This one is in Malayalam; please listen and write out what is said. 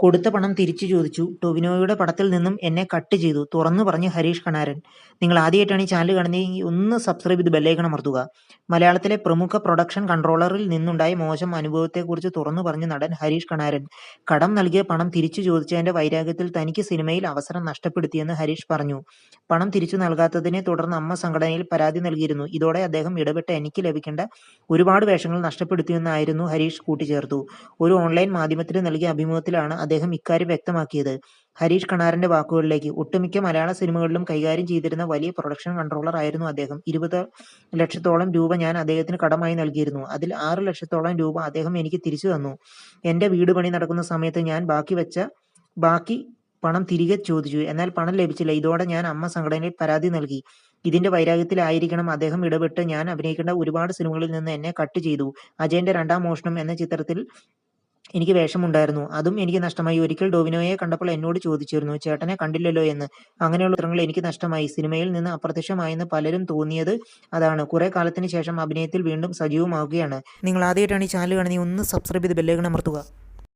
കൊടുത്ത പണം തിരിച്ചു ചോദിച്ചു. ടൊവിനോയുടെ പടത്തിൽ നിന്നും എന്നെ കട്ട് ചെയ്തു. തുറന്നു പറഞ്ഞ് ഹരീഷ് കണാരൻ. നിങ്ങൾ ആദ്യമായിട്ടാണ് ഈ ചാനൽ കാണുന്നതെങ്കിൽ ഒന്ന് സബ്സ്ക്രൈബ് ചെയ്ത് ബെല്ലൈക്കൺ അമർത്തുക. മലയാളത്തിലെ പ്രമുഖ പ്രൊഡക്ഷൻ കൺട്രോളറിൽ നിന്നുണ്ടായ മോശം അനുഭവത്തെക്കുറിച്ച് തുറന്നു പറഞ്ഞ നടൻ ഹരീഷ് കണാരൻ. കടം നൽകിയ പണം തിരിച്ചു ചോദിച്ചതിന്റെ വൈരാഗ്യത്തിൽ തനിക്ക് സിനിമയിൽ അവസരം നഷ്ടപ്പെടുത്തിയെന്ന് ഹരീഷ് പറഞ്ഞു. പണം തിരിച്ചു നൽകാത്തതിനെ തുടർന്ന് അമ്മ സംഘടനയിൽ പരാതി നൽകിയിരുന്നു. ഇതോടെ അദ്ദേഹം ഇടപെട്ട് എനിക്ക് ലഭിക്കേണ്ട ഒരുപാട് വേഷങ്ങൾ നഷ്ടപ്പെടുത്തിയെന്നായിരുന്നു ഹരീഷ് കൂട്ടിച്ചേർത്തു. ഒരു ഓൺലൈൻ മാധ്യമത്തിന് നൽകിയ അഭിമുഖത്തിലാണ് അദ്ദേഹം ഇക്കാര്യം വ്യക്തമാക്കിയത്. ഹരീഷ് കണാരന്റെ വാക്കുകളിലേക്ക്. ഒട്ടുമിക്ക മലയാള സിനിമകളിലും കൈകാര്യം ചെയ്തിരുന്ന വലിയ പ്രൊഡക്ഷൻ കൺട്രോളർ ആയിരുന്നു അദ്ദേഹം. 20 ലക്ഷത്തോളം രൂപ ഞാൻ അദ്ദേഹത്തിന് കടമായി നൽകിയിരുന്നു. അതിൽ 6 ലക്ഷത്തോളം രൂപ അദ്ദേഹം എനിക്ക് തിരിച്ചു തന്നു. എന്റെ വീട് പണി നടക്കുന്ന സമയത്ത് ഞാൻ ബാക്കി പണം തിരികെ ചോദിച്ചു. എന്നാൽ പണം ലഭിച്ചില്ല. ഇതോടെ ഞാൻ അമ്മ സംഘടനയിൽ പരാതി നൽകി. ഇതിന്റെ വൈരാഗ്യത്തിലായിരിക്കണം അദ്ദേഹം ഇടപെട്ട് ഞാൻ അഭിനയിക്കേണ്ട ഒരുപാട് സിനിമകളിൽ നിന്ന് എന്നെ കട്ട് ചെയ്തു. അജയന്റെ രണ്ടാം മോഷണം എന്ന ചിത്രത്തിൽ എനിക്ക് വേഷമുണ്ടായിരുന്നു. അതും എനിക്ക് നഷ്ടമായി. ഒരിക്കൽ ടൊവിനോയെ കണ്ടപ്പോൾ എന്നോട് ചോദിച്ചിരുന്നു, ചേട്ടനെ കണ്ടില്ലല്ലോ എന്ന്. അങ്ങനെയുള്ള ചിത്രങ്ങൾ എനിക്ക് നഷ്ടമായി. സിനിമയിൽ നിന്ന് അപ്രത്യക്ഷമായെന്ന് പലരും തോന്നിയത് അതാണ്. കുറെ കാലത്തിന് ശേഷം അഭിനയത്തിൽ വീണ്ടും സജീവമാവുകയാണ്. നിങ്ങൾ ആദ്യമായിട്ടാണ് ഈ ചാനൽ കാണുന്നത്, ഒന്ന് സബ്സ്ക്രൈബ് ചെയ്ത് ബെല്ലൈക്കൺ അമർത്തുക.